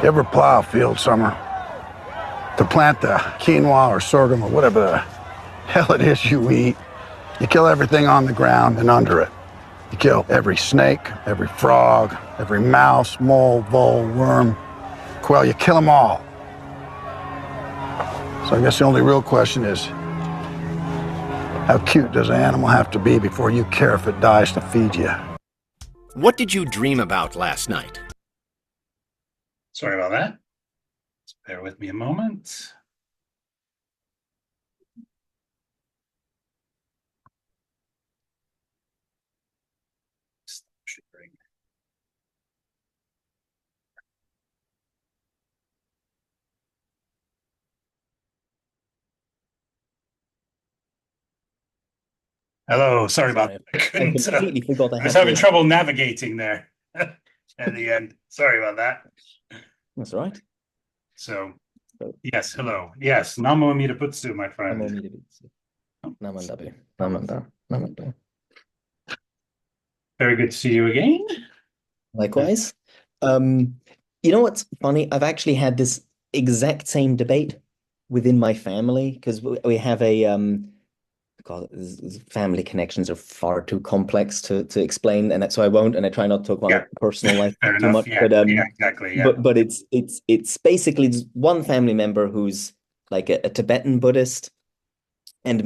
You ever plow a field, Summer, to plant the quinoa or sorghum or whatever the hell it is you eat? You kill everything on the ground and under it. You kill every snake, every frog, every mouse, mole, vole, worm, quail. You kill them all. So I guess the only real question is, how cute does an animal have to be before you care if it dies to feed you? What did you dream about last night? Sorry about that. Just bear with me a moment. Hello, sorry about that. I completely forgot I was having trouble navigating there at the end. Sorry about that. That's all right. So, yes, hello. Yes, Namo Amida Putsu, my friend. Namo Amida Putsu. Namandabu. Namanda. Namanda. Very good to see you again. Likewise. You know what's funny? I've actually had this exact same debate within my family because we have a God, family connections are far too complex to explain, and so I won't, and I try not to talk about my personal life too much. Yeah, but exactly. Yeah. But it's basically one family member who's like a Tibetan Buddhist, but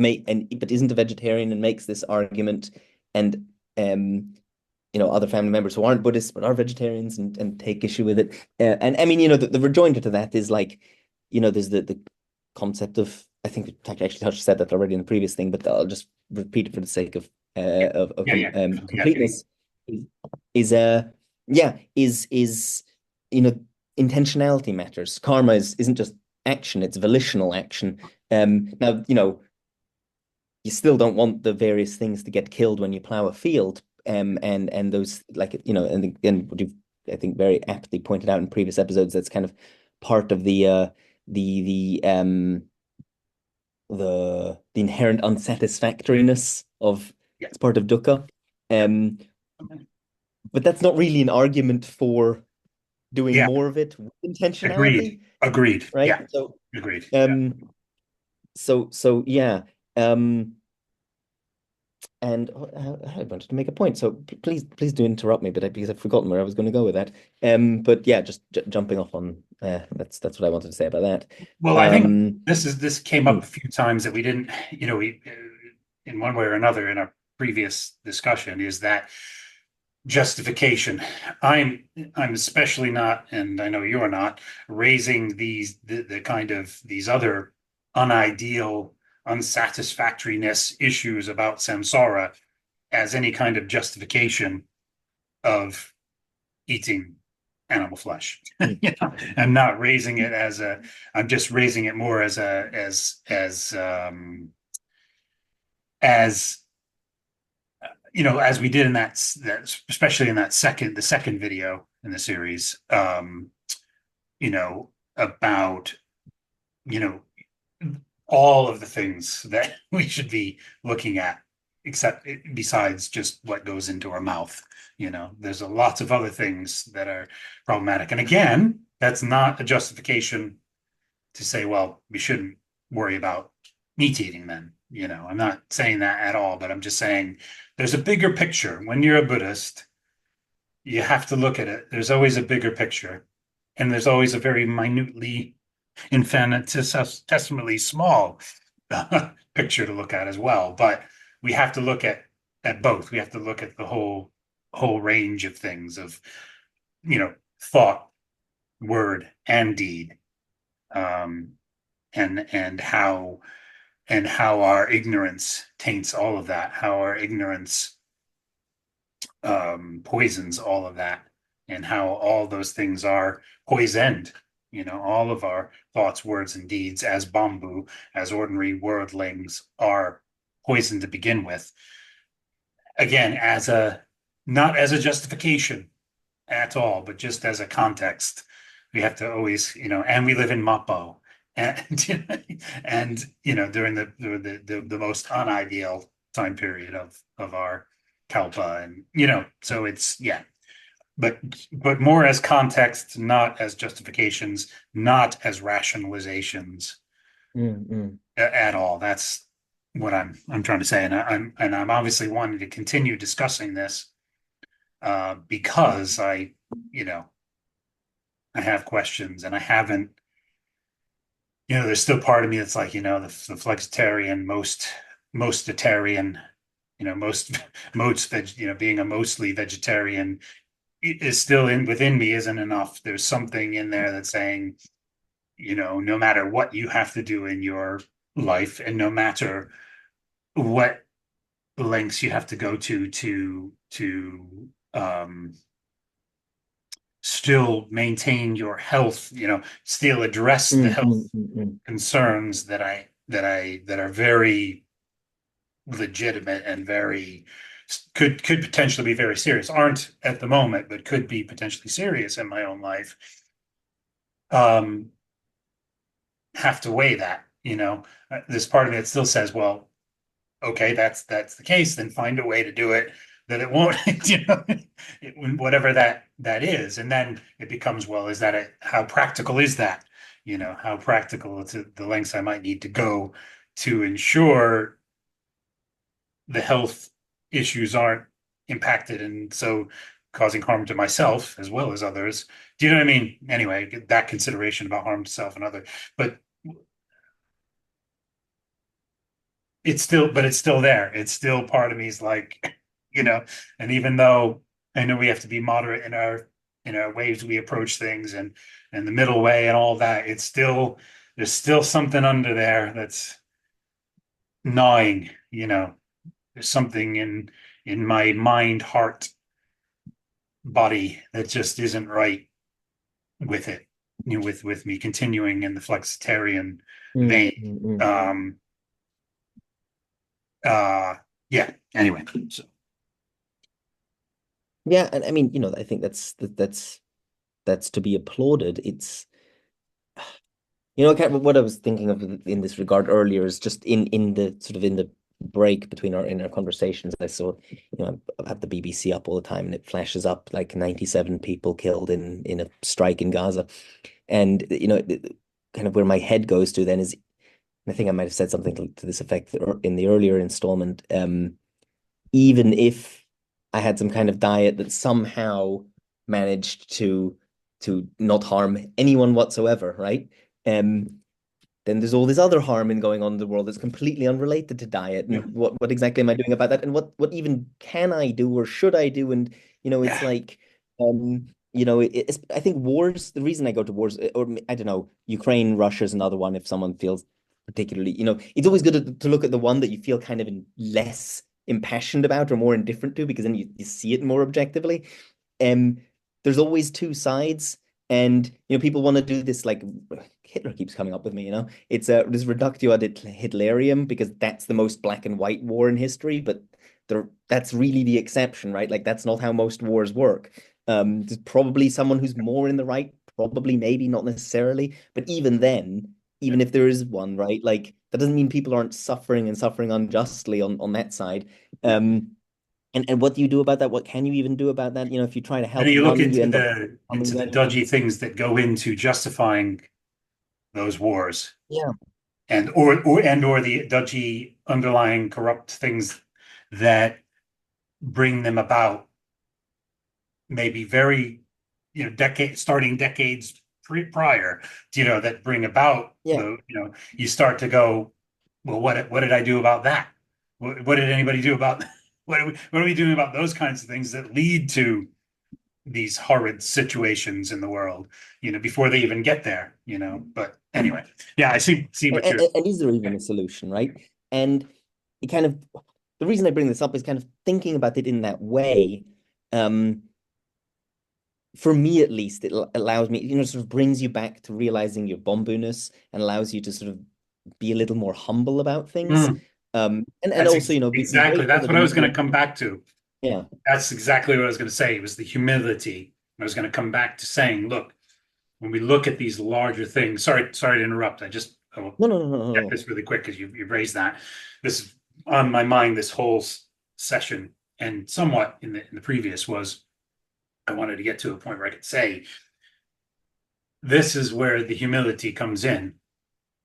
isn't a vegetarian, and makes this argument, and other family members who aren't Buddhists but are vegetarians and take issue with it. And I mean, the rejoinder to that is like, there's the concept of, I think we actually said that already in the previous thing, but I'll just repeat it for the sake of completeness. Intentionality matters. Karma isn't just action; it's volitional action. Now, you still don't want the various things to get killed when you plow a field. And those, like, and again, what you've, I think, very aptly pointed out in previous episodes, that's kind of part of the inherent unsatisfactoriness of it's part of dukkha. But that's not really an argument for doing more of it with intentionality. Agreed. Right? Yeah. So agreed. So yeah. And I wanted to make a point, so please do interrupt me, because I've forgotten where I was going to go with that. But yeah, just jumping off on that's what I wanted to say about that. Well, I think this came up a few times that we didn't, we in one way or another in our previous discussion, is that justification. I'm especially not, and I know you're not, raising the kind of these other unideal, unsatisfactoriness issues about samsara as any kind of justification of eating animal flesh. I'm not raising it as I'm just raising it more as as we did in that especially in the second video in the series, about all of the things that we should be looking at, except besides just what goes into our mouth. There's lots of other things that are problematic. And again, that's not a justification to say, well, we shouldn't worry about meat eating then. I'm not saying that at all, but I'm just saying there's a bigger picture. When you're a Buddhist, you have to look at it. There's always a bigger picture, and there's always a very minutely, infinitesimally small picture to look at as well. But we have to look at both. We have to look at the whole range of things of, thought, word, and deed, and how our ignorance taints all of that, how our ignorance poisons all of that, and how all those things are poisoned. All of our thoughts, words, and deeds as Bombu, as ordinary worldlings, are poisoned to begin with. Again, not as a justification at all, but just as a context. We have to always, and we live in Mappo, and during the most unideal time period of our kalpa, and so it's but more as context, not as justifications, not as rationalizations at all. That's what I'm trying to say, and I'm obviously wanting to continue discussing this because I have questions, and I haven't. There's still part of me that's like, the flexitarian, mostitarian, being a mostly vegetarian is still within me isn't enough. There's something in there that's saying, no matter what you have to do in your life, and no matter what lengths you have to go to still maintain your health, still address the health concerns that are very legitimate and very could potentially be very serious, aren't at the moment, but could be potentially serious in my own life. Have to weigh that, this part of me that still says, well, okay, that's the case, then find a way to do it that it won't, whatever that is. And then it becomes, well, how practical is that? How practical to the lengths I might need to go to ensure the health issues aren't impacted, and so causing harm to myself as well as others. Do you know what I mean? Anyway, that consideration about harm to self and other, but it's still there. It's still part of me is like, and even though I know we have to be moderate in our ways we approach things, and the middle way and all that, there's still something under there that's gnawing, there's something in my mind, heart, body that just isn't right with it, with me continuing in the flexitarian vein. Yeah, anyway, so yeah, and I mean, I think that's to be applauded. It's kind of what I was thinking of in this regard earlier is just in the sort of in the break between our conversations, I saw, I have the BBC up all the time, and it flashes up like 97 people killed in a strike in Gaza. And kind of where my head goes to then is, I think I might have said something to this effect in the earlier installment. Even if I had some kind of diet that somehow managed to not harm anyone whatsoever, right? Then there's all this other harm going on in the world that's completely unrelated to diet. And what exactly am I doing about that? And what even can I do or should I do? And it's like I think wars, the reason I go to wars, or I don't know, Ukraine, Russia's another one. If someone feels particularly, it's always good to look at the one that you feel kind of less impassioned about or more indifferent to, because then you see it more objectively. There's always two sides. And people want to do this, like Hitler keeps coming up with me, it's this reductio ad Hitlerium, because that's the most black and white war in history, but that's really the exception, right? Like that's not how most wars work. There's probably someone who's more in the right, probably, maybe, not necessarily, but even then, even if there is one, right, like that doesn't mean people aren't suffering and suffering unjustly on that side. And what do you do about that? What can you even do about that? If you try to help and you look one, into you end up the dodgy things that go into justifying those wars, and or the dodgy underlying corrupt things that bring them about, maybe very starting decades prior, that bring about you start to go, well, what did I do about that? What did anybody do about what are we doing about those kinds of things that lead to these horrid situations in the world, before they even get there, but anyway, yeah, I see what you're. And is there even a solution, right? And it kind of, the reason I bring this up is kind of thinking about it in that way. For me, at least, it allows me, sort of brings you back to realizing your Bombu-ness, and allows you to sort of be a little more humble about things. And also, exactly, that's what I was going to come back to. Yeah, that's exactly what I was going to say. It was the humility. I was going to come back to saying, look, when we look at these larger things, sorry to interrupt. I will no. get this really quick because you raised that. This is on my mind this whole session, and somewhat in the previous, was I wanted to get to a point where I could say, this is where the humility comes in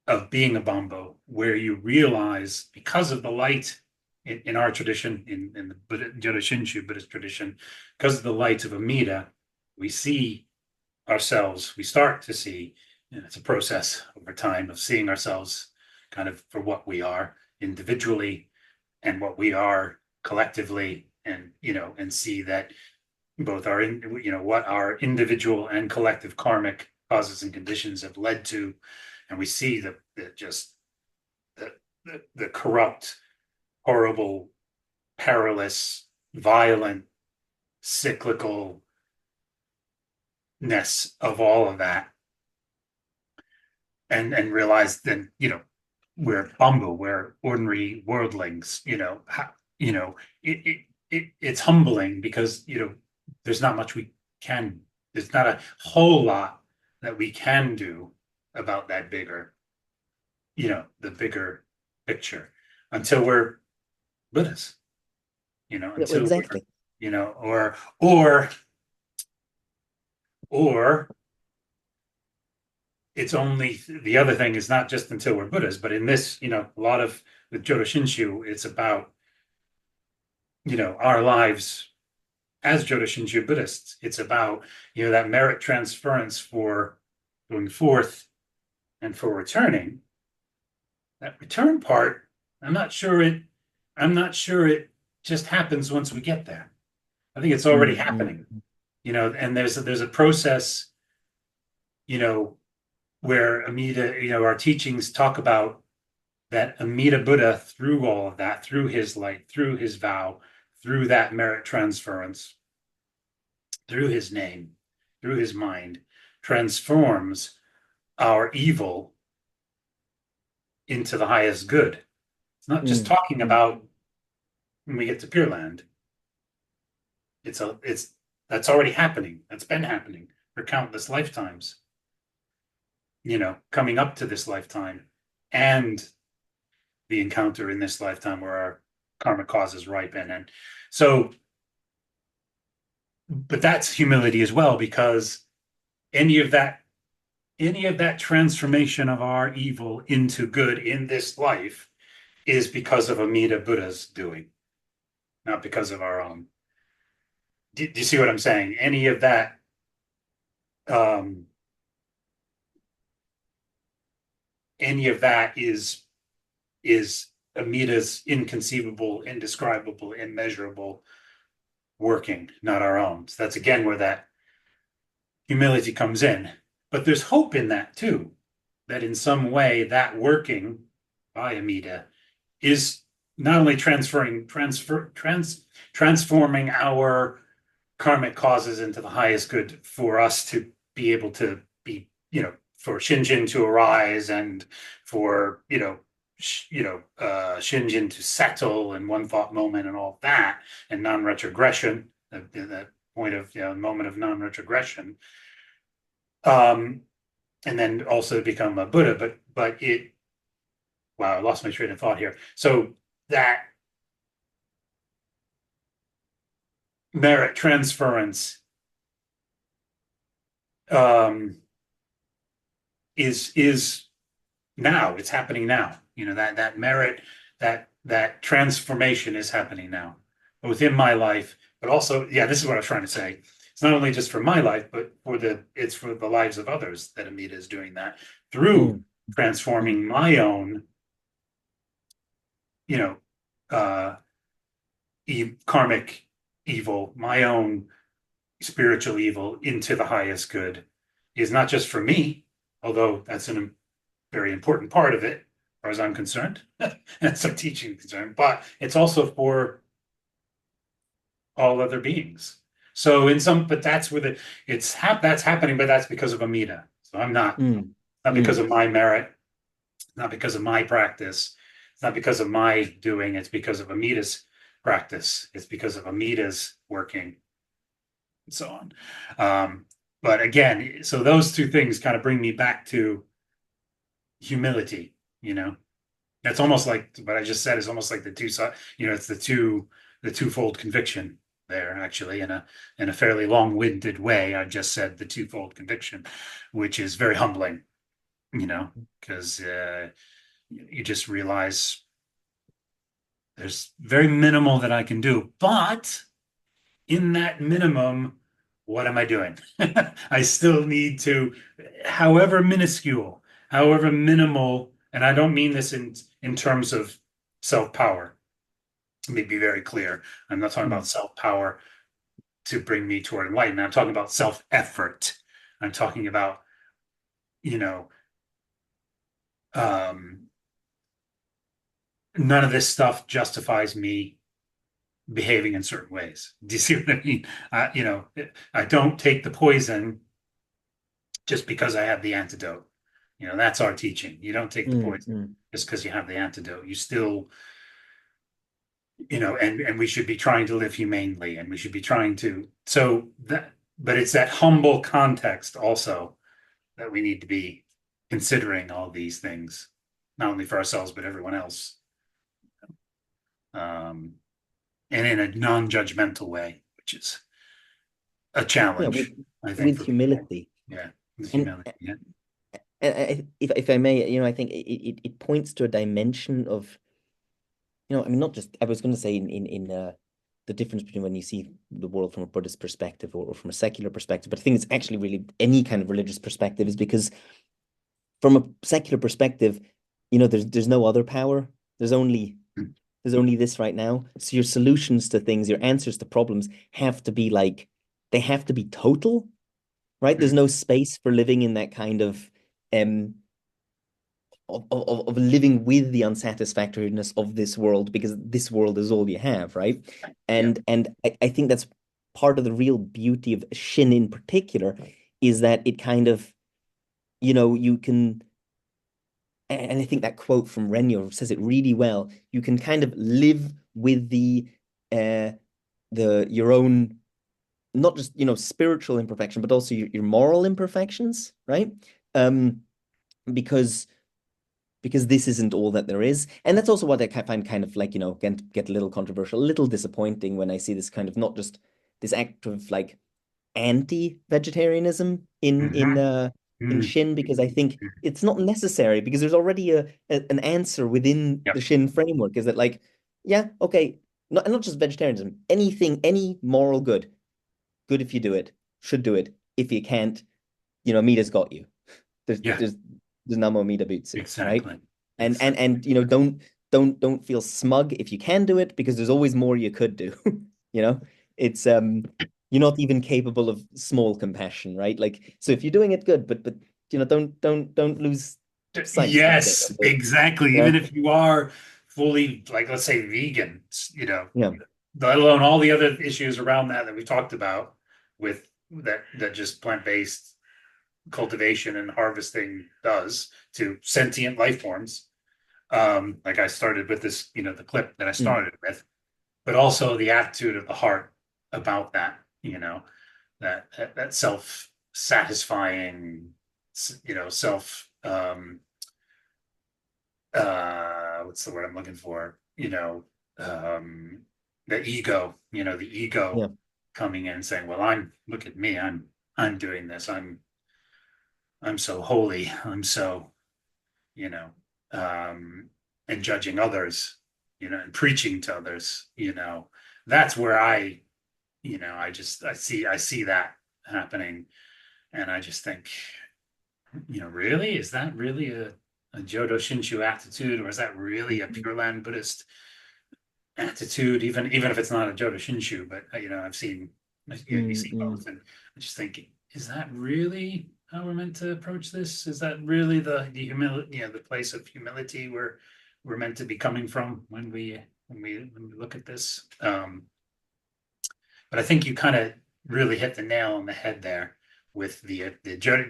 of being a Bombu, where you realize because of the light in our tradition, in the Jodo Shinshu Buddhist tradition, because of the light of Amida, we see ourselves, we start to see, and it's a process over time of seeing ourselves kind of for what we are individually and what we are collectively, and and see that both our what our individual and collective karmic causes and conditions have led to, and we see the corrupt, horrible, perilous, violent, cyclicalness of all of that, and realize then we're Bombu, we're ordinary worldlings. It's humbling because there's not much we can. There's not a whole lot that we can do about that bigger, the bigger picture until we're Buddhists. Until exactly. or it's only the other thing is not just until we're Buddhists, but in this, a lot of with Jodo Shinshu, it's about our lives as Jodo Shinshu Buddhists. It's about that merit transference for going forth and for returning. That return part, I'm not sure it just happens once we get there. I think it's already happening. And there's a process, where Amida, our teachings talk about that Amida Buddha, through all of that, through his light, through his vow, through that merit transference, through his name, through his mind, transforms our evil into the highest good. It's not just talking about when we get to Pure Land. That's already happening. That's been happening for countless lifetimes. Coming up to this lifetime and the encounter in this lifetime where our karmic causes ripen. And so, but that's humility as well, because any of that transformation of our evil into good in this life is because of Amida Buddha's doing, not because of our own. Do you see what I'm saying? Any of that, is Amida's inconceivable, indescribable, immeasurable working, not our own. So that's again where that humility comes in. But there's hope in that too, that in some way that working by Amida is not only transforming our karmic causes into the highest good for us to be able to be, for Shinjin to arise and for, Shinjin to settle in one thought moment and all that, and non-retrogression, that point of, moment of non-retrogression. And then also become a Buddha, but wow, I lost my train of thought here. So that merit transference is now. It's happening now. That merit, that transformation is happening now, both in my life, but also, this is what I was trying to say. It's not only just for my life, but it's for the lives of others that Amida is doing that through transforming my own, karmic evil, my own spiritual evil into the highest good, is not just for me, although that's a very important part of it, as far as I'm concerned, that's a teaching concern, but it's also for all other beings. So but that's where that's happening, but that's because of Amida. So I'm not because of my merit, not because of my practice, it's not because of my doing, it's because of Amida's practice, it's because of Amida's working, and so on. But again, so those two things kind of bring me back to humility. That's almost like what I just said is almost like the two, it's the twofold conviction. there actually in a fairly long-winded way. I just said the twofold conviction, which is very humbling, because you just realize there's very minimal that I can do, but in that minimum, what am I doing? I still need to, however minuscule, however minimal, and I don't mean this in terms of self-power. Let me be very clear. I'm not talking about self-power to bring me toward enlightenment. I'm talking about self-effort. I'm talking about, none of this stuff justifies me behaving in certain ways. Do you see what I mean? I don't take the poison just because I have the antidote. That's our teaching. You don't take the poison just because you have the antidote. You still, and we should be trying to live humanely, and we should be trying to, but it's that humble context also that we need to be considering all these things, not only for ourselves, but everyone else. And in a non-judgmental way, which is a challenge, I think, with humility. Yeah, with humility. Yeah. If I may, I think it points to a dimension of, I mean, not just, I was going to say in the difference between when you see the world from a Buddhist perspective or from a secular perspective, but I think it's actually really any kind of religious perspective, is because from a secular perspective, there's no other power. There's only this right now. So your solutions to things, your answers to problems have to be they have to be total, right? There's no space for living in that kind of living with the unsatisfactoriness of this world, because this world is all you have, right? And I think that's part of the real beauty of Shin in particular, is that it kind of, you can, and I think that quote from Renyo says it really well. You can kind of live with your own, not just spiritual imperfection, but also your moral imperfections, right? Because this isn't all that there is. And that's also what I find kind of get a little controversial, a little disappointing when I see this kind of, not just this act of anti-vegetarianism in Shin, because I think it's not necessary, because there's already an answer within the Shin framework, is that okay, not just vegetarianism, anything, any moral good if you do it, should do it. If you can't, Mita's got you. There's Namo Mita Butsu, exactly. Right? And don't feel smug if you can do it, because there's always more you could do. It's you're not even capable of small compassion, right? So if you're doing it good, but don't lose sight. Yes, exactly. Even if you are fully, let's say, vegan, let alone all the other issues around that we talked about, with that just plant-based cultivation and harvesting does to sentient life forms. Like I started with this, the clip that I started with, but also the attitude of the heart about that, that self-satisfying, self, what's the word I'm looking for? The ego, the ego coming in and saying, well, look at me, I'm doing this. I'm so holy. I'm so, and judging others, and preaching to others, that's where I see that happening. And I just think, really, is that really a Jodo Shinshu attitude, or is that really a Pure Land Buddhist attitude? Even if it's not a Jodo Shinshu, but I've seen, you see both, and I just think, is that really how we're meant to approach this? Is that really the humility, the place of humility where we're meant to be coming from when we look at this? But I think you kind of really hit the nail on the head there with the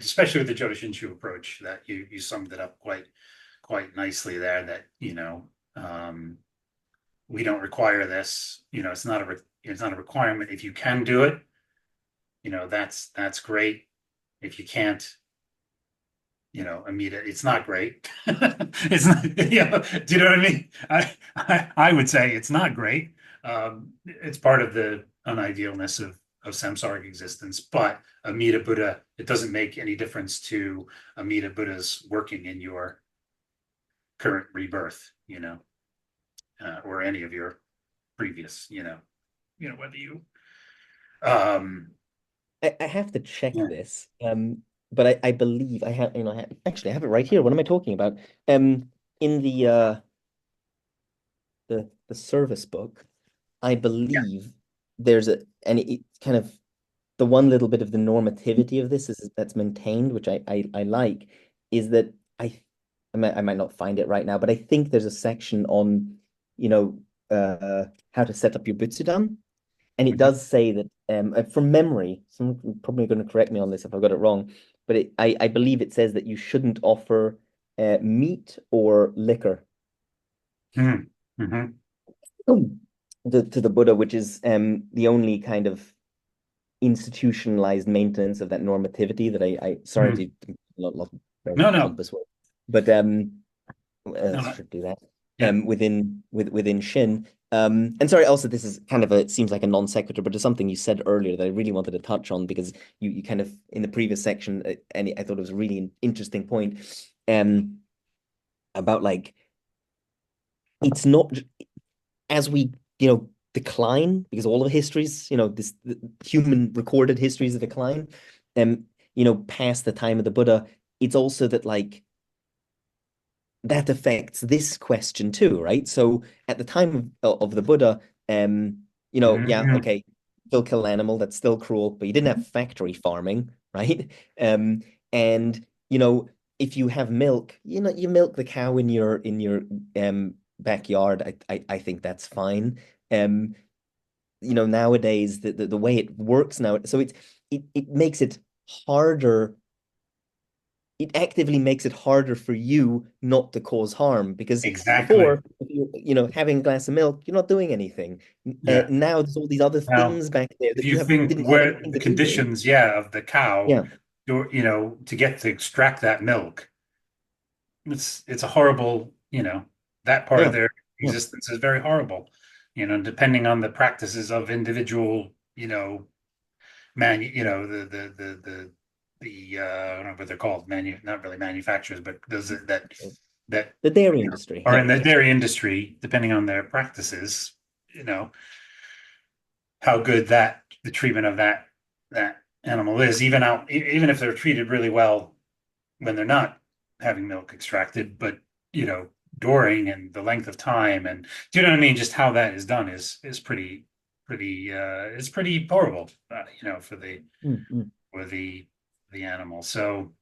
especially with the Jodo Shinshu approach, that you summed it up quite nicely there. That we don't require this. It's not a requirement. If you can do it, that's great. If you can't, Amita, it's not great. It's not, do you know what I mean? I would say it's not great. It's part of the unidealness of samsaric existence, but Amida Buddha, it doesn't make any difference to Amida Buddha's working in your current rebirth, or any of your previous, whether you I have to check yeah. this, but I believe I have, actually I have it right here. What am I talking about? In the service book, I believe there's and it kind of the one little bit of the normativity of this is that's maintained, which I like, is that I might not find it right now, but I think there's a section on, how to set up your Butsudan. And it does say that, from memory, someone's probably going to correct me on this if I've got it wrong, but I believe it says that you shouldn't offer meat or liquor Mm-hmm. to the Buddha, which is the only kind of institutionalized maintenance of that normativity that I sorry to not very No, no, pompous word, but no, should do that yeah. within Shin. And sorry, also this is kind of it seems like a non sequitur, but it's something you said earlier that I really wanted to touch on because you kind of in the previous section, and I thought it was a really interesting point, about like it's not as we decline, because all of histories, this the human recorded histories of decline, past the time of the Buddha, it's also that like that affects this question too, right? So at the time of the Buddha, yeah, Mhm. okay, still kill an animal, that's still cruel, but you didn't have factory farming, right? And if you have milk, you milk the cow in your backyard. I think that's fine. Nowadays the way it works now, so it makes it harder. It actively makes it harder for you not to cause harm because Exactly. before, if having a glass of milk, you're not doing anything. Yeah. Now there's all these other Now, things back there if that you think didn't have where anything the to do with. conditions, yeah, of the cow, Yeah, to get to extract that milk, it's a horrible, that part of yeah, their yeah. existence is very horrible. Depending on the practices of individual, I don't know what they're called, not really manufacturers, but those that The dairy industry. are Yeah, in the dairy industry, depending on their practices, you know, how good the treatment of that animal is, even if they're treated really well when they're not having milk extracted, but you know, during and the length of time, and do you know what I mean? Just how that is done is pretty it's pretty horrible, for Mm, mm. the animal. So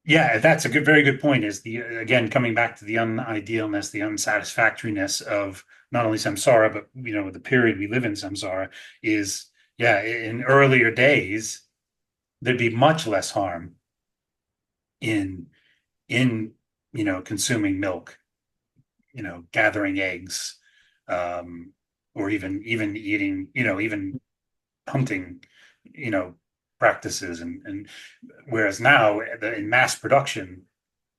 yeah, that's a very good point. Is the again coming back to the unidealness, the unsatisfactoriness of not only samsara, but the period we live in samsara is, yeah, in earlier days there'd be much less harm in in consuming milk, gathering eggs, um, or even eating, even hunting, you know, practices, and whereas now in mass production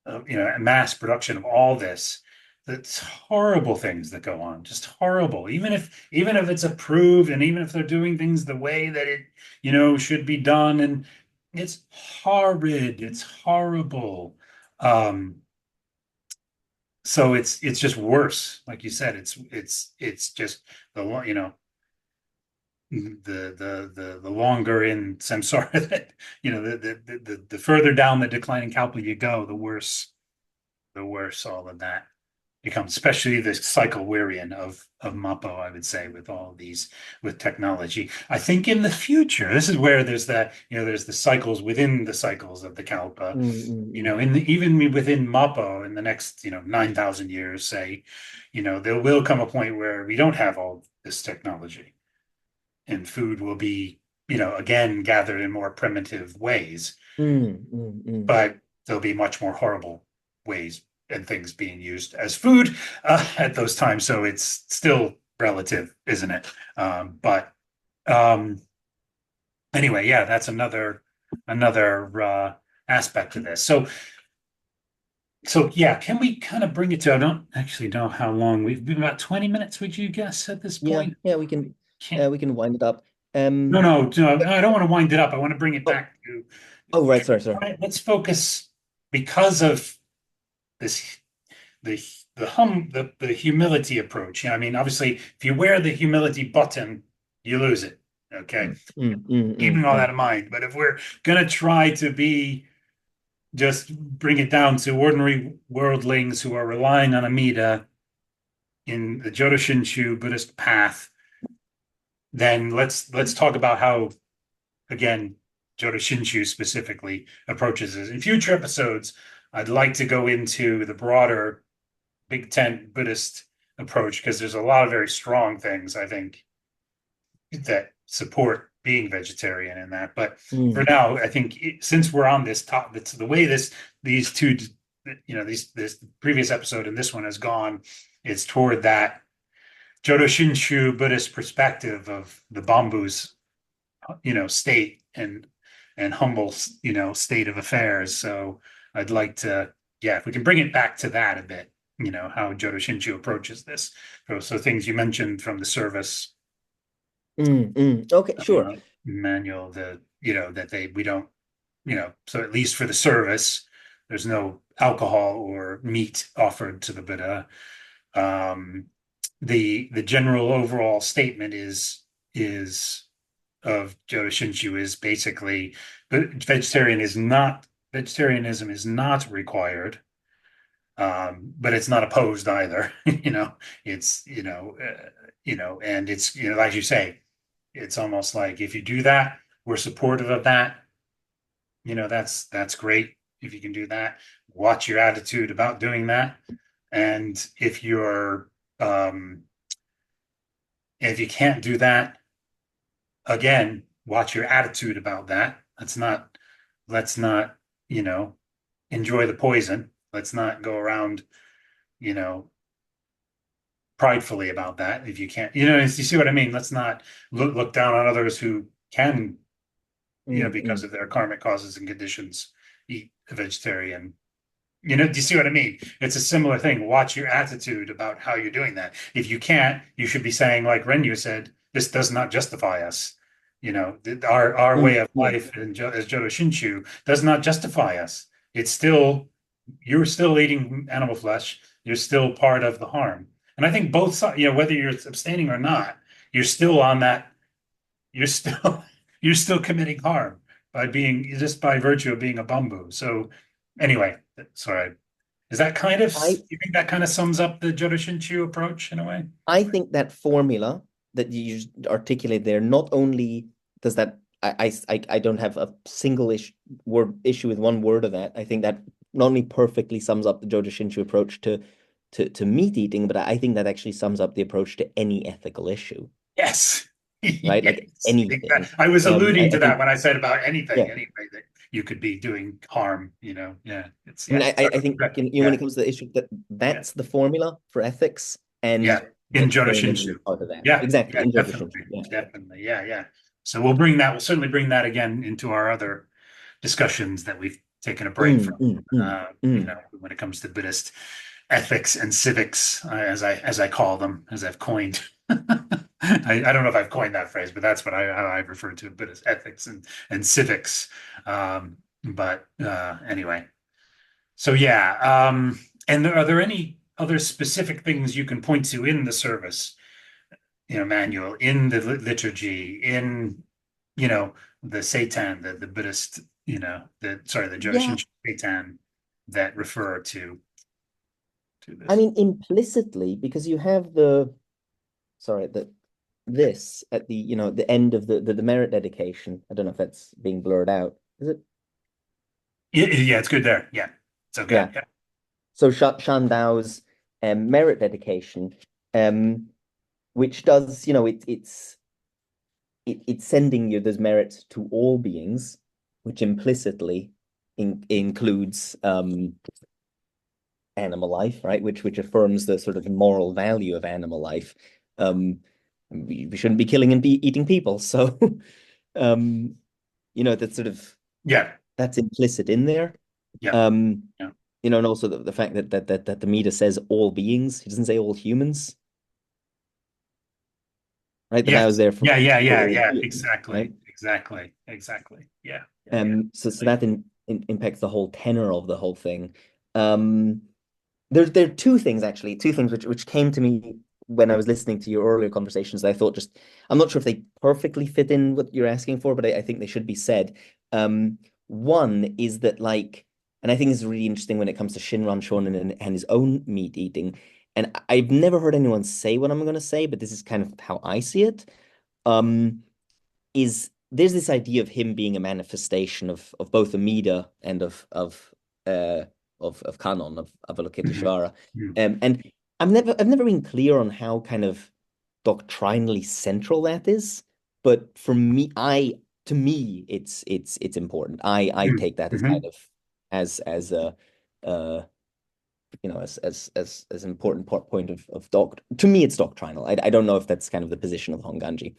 of all this, that's horrible things that go on, just horrible. Even if it's approved, and even if they're doing things the way that it, should be done, and it's horrid, it's horrible. Um, so it's just worse. Like you said, it's just the longer in samsara that the further down the declining kalpa you go, the worse all of that becomes, especially the cycle we're in of Mappo, I would say, with all of these, with technology. I think in the future, this is where there's the cycles within the cycles of the kalpa. Mm, mm, mm. Even within Mappo, in the next 9,000 years, say, there will come a point where we don't have all this technology, and food will be, again, gathered in more primitive ways, Mm, mm, mm. but there'll be much more horrible ways and things being used as food at those times. So it's still relative, isn't it? But um, anyway, yeah, that's another aspect of this. So yeah, can we kind of bring it to? I don't actually know how long we've been. About 20 minutes, would you guess, at this Yeah, point? yeah, we can. Can't, We can wind it up. no, I don't want to wind it up. I want to bring it Oh, back to, oh, right. Sorry. let's focus because of this, the the humility approach. I mean, obviously, if you wear the humility button, you lose it. Okay. Keeping all that in mind. But if we're gonna try to be just bring it down to ordinary worldlings who are relying on Amida in the Jodo Shinshu Buddhist path, then let's talk about how, again, Jodo Shinshu specifically approaches this. In future episodes, I'd like to go into the broader Big Tent Buddhist approach because there's a lot of very strong things, I think, that support being vegetarian in that. But for now, I think since we're on this top, the way these two, this previous episode and this one has gone, it's toward that Jodo Shinshu Buddhist perspective of the Bombu's, state and humble, state of affairs. So I'd like to, yeah, if we can bring it back to that a bit, how Jodo Shinshu approaches this. So things you mentioned from the service. Okay, sure. Manual, we don't, so at least for the service, there's no alcohol or meat offered to the Buddha. The general overall statement is of Jodo Shinshu is basically, but vegetarianism is not required, but it's not opposed either. It's and it's like you say, it's almost like if you do that, we're supportive of that. That's great if you can do that. Watch your attitude about doing that, and if you can't do that, again, watch your attitude about that. Let's not enjoy the poison. Let's not go around pridefully about that. If you can't, you see what I mean? Let's not look down on others who can, because of their karmic causes and conditions, eat a vegetarian. Do you see what I mean? It's a similar thing. Watch your attitude about how you're doing that. If you can't, you should be saying, like Renyu said, this does not justify us. Our way of life as Jodo Shinshu does not justify us. You're still eating animal flesh. You're still part of the harm. And I think both sides, whether you're abstaining or not, you're still on that. You're still committing harm just by virtue of being a Bombu. So anyway, sorry. Is that you think that kind of sums up the Jodo Shinshu approach in a way? I think that formula that you articulate there, not only does that, I don't have a single issue with one word of that. I think that not only perfectly sums up the Jodo Shinshu approach to meat eating, but I think that actually sums up the approach to any ethical issue. Yes. Right? Like anything. I was alluding to that when I said about anything, yeah. anyway, that you could be doing harm, Yeah. I think when it comes to the issue, that's the formula for ethics, and in Jodo Shinshu. Part of that. Yeah, exactly. Yeah, in Jodo definitely, Shinshu. Definitely. Yeah. So we'll certainly bring that again into our other discussions that we've taken a break from, when it comes to Buddhist ethics and civics, as I call them, as I've coined. I don't know if I've coined that phrase, but that's how I refer to Buddhist ethics and civics. But anyway, so yeah. And are there any other specific things you can point to in the service, manual, in the liturgy, in the Seitan, the Buddhist, the Jodo Shinshu Seitan that refer to this? I mean, implicitly, because you have this at the the end of the merit dedication. I don't know if that's being blurred out. Is it? Yeah, it's good there. Yeah, it's okay. Yeah. So Shan Dao's merit dedication, which does, it's sending you those merits to all beings, which implicitly includes animal life, right? Which affirms the sort of moral value of animal life. We shouldn't be killing and eating people. So, that's sort of that's implicit in there. And also the fact that the Mida says all beings. He doesn't say all humans. right? The vow is Yes. there for Yeah. being, right? Exactly. Yeah. So that impacts the whole tenor of the whole thing. Um, there are two things actually, two things which came to me when I was listening to your earlier conversations that I thought just I'm not sure if they perfectly fit in what you're asking for, but I think they should be said. One is that like, and I think this is really interesting when it comes to Shinran Shonen and his own meat eating. And I've never heard anyone say what I'm going to say, but this is kind of how I see it. Um, is there's this idea of him being a manifestation of both Amida and uh of Kanon of Avalokiteshvara. Mhm. And I've never been clear on how kind of doctrinally central that is, but for me, to me it's important. I Mhm. take that as kind Mhm. of as a uh as an important point of doc. To me, it's doctrinal. I don't know if that's kind of the position of Honganji,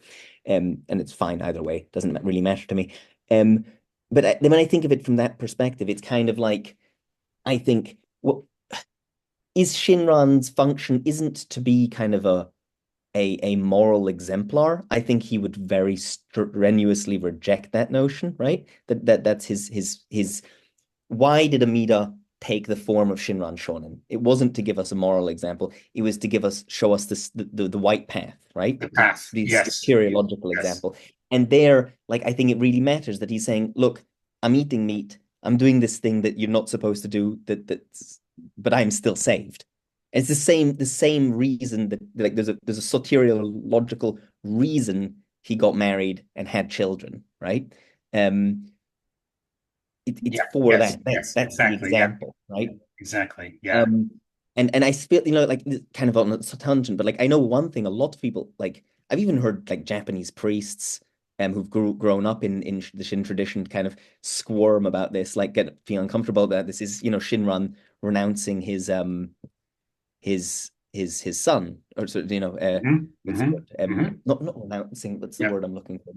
and it's fine either way. Doesn't really matter to me. Um, but then when I think of it from that perspective, it's kind of like I think what is Shinran's function isn't to be kind of a moral exemplar. I think he would very strenuously reject that notion, right? That's his why did Amida take the form of Shinran Shonen? It wasn't to give us a moral example. It was to show us the white path, right? The path. The Yes. soteriological Yes. example. And there, like, I think it really matters that he's saying, look, I'm eating meat. I'm doing this thing that you're not supposed to do, but I'm still saved. It's the same reason that like there's a soteriological reason he got married and had children, right? Um, it's Yeah. for Yes. that. Yes. That's the Exactly. Yeah. example, right? Exactly. Yeah. Um, and I feel, like kind of on a tangent, but like I know one thing, a lot of people like I've even heard like Japanese priests who've grown up in the Shin tradition kind of squirm about this, like feel uncomfortable about this is, Shinran renouncing his son, or so, Hmm. what's the Hmm. word? Hmm. Not renouncing, what's the Yeah. word I'm looking for?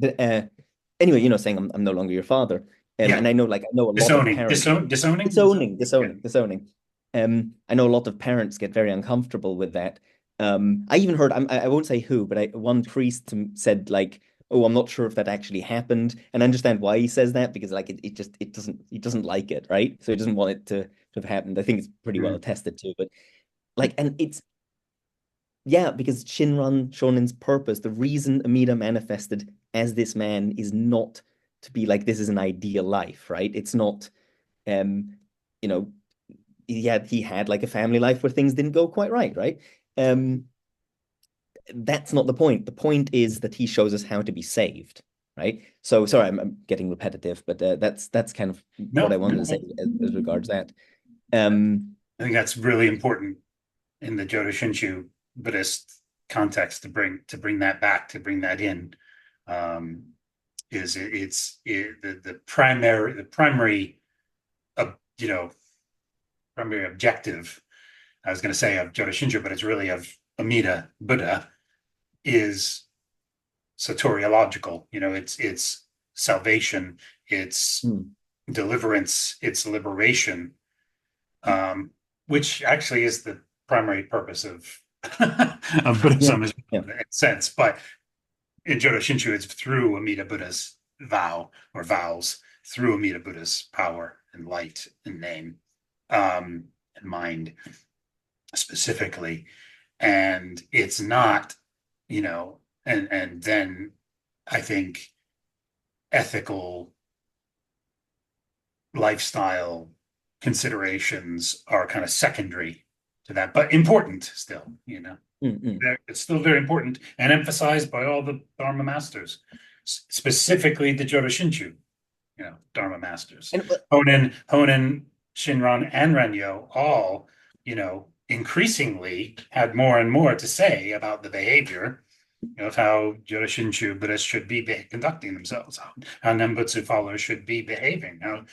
Anyway, saying I'm no longer your father. Yeah. And I know a lot of parents Disowning. Yeah. disowning. I know a lot of parents get very uncomfortable with that. I even heard I won't say who, but one priest said like, "Oh, I'm not sure if that actually happened," and I understand why he says that because like it doesn't he doesn't like it, right? So he doesn't want it to have happened. I think it's pretty well Mm. attested to, but like, and it's yeah, because Shinran Shonen's purpose, the reason Amida manifested as this man is not to be like this is an ideal life, right? It's not um, you know, he had like a family life where things didn't go quite right, right? Um, that's not the point. The point is that he shows us how to be saved, right? So sorry, I'm getting repetitive, but that's kind of what I No, wanted to say no. as regards that. Um, I think that's really important in the Jodo Shinshu Buddhist context to bring that back, to bring that in. Um, the primary uh, you know primary objective, I was going to say, of Jodo Shinshu, but it's really of Amida Buddha, is soteriological. It's salvation, it's hmm, deliverance, it's liberation, um, which actually is the primary purpose of of yeah, Buddhism, in yeah, a sense. But in Jodo Shinshu, it's through Amida Buddha's vow or vows, through Amida Buddha's power and light and name, and mind specifically. And it's not, and then I think ethical lifestyle considerations are kind of secondary to that, but important still. mm. It's still very important and emphasized by all the Dharma masters, specifically the Jodo Shinshu, Dharma masters. And Honen, Shinran, and Renyo all, increasingly had more and more to say about the behavior of how Jodo Shinshu Buddhists should be conducting themselves, how Nembutsu followers should be behaving. How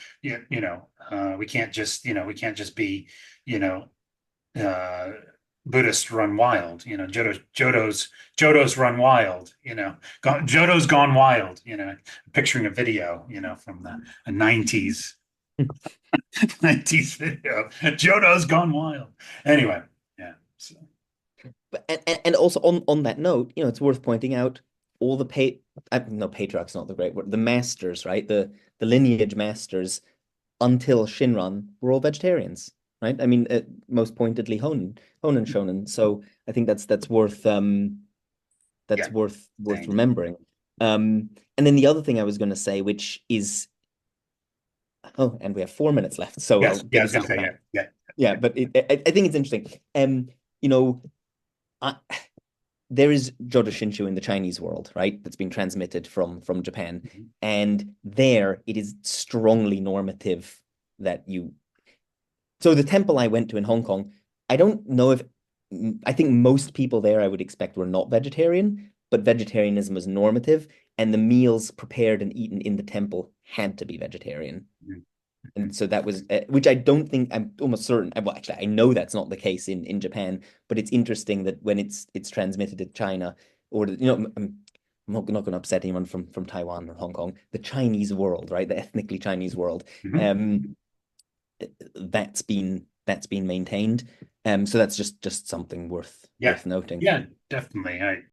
we can't just be, you know, uh, Buddhists run wild. Jodo's run wild. Jodo's gone wild. Picturing a video, from the '90s '90s video. Jodo's gone wild. Anyway, yeah. So. and also on that note, it's worth pointing out all the no, patriarchs, not the great word, the masters, right? The lineage masters until Shinran were all vegetarians, right? I mean, most pointedly Honen Shonen. So I think that's worth Yeah. worth Thank you. remembering. And then the other thing I was going to say, which is, oh, and we have 4 minutes left, so Yes, I'll yeah, I get was it gonna say, down. yeah. Yeah, but I think it's interesting. You know, there is Jodo Shinshu in the Chinese world, right? That's been transmitted from Japan, Mhm. and there it is strongly normative that you. So the temple I went to in Hong Kong, I don't know if I think most people there I would expect were not vegetarian, but vegetarianism was normative, and the meals prepared and eaten in the temple had to be vegetarian. Mhm. And so that was, which I don't think, I'm almost certain. Well, actually, I know that's not the case in Japan, but it's interesting that when it's transmitted to China, or I'm not going to upset anyone from Taiwan or Hong Kong, the Chinese world, right, the ethnically Chinese world, Mhm. that's been maintained. So that's just something worth Yeah. noting. Yeah, definitely.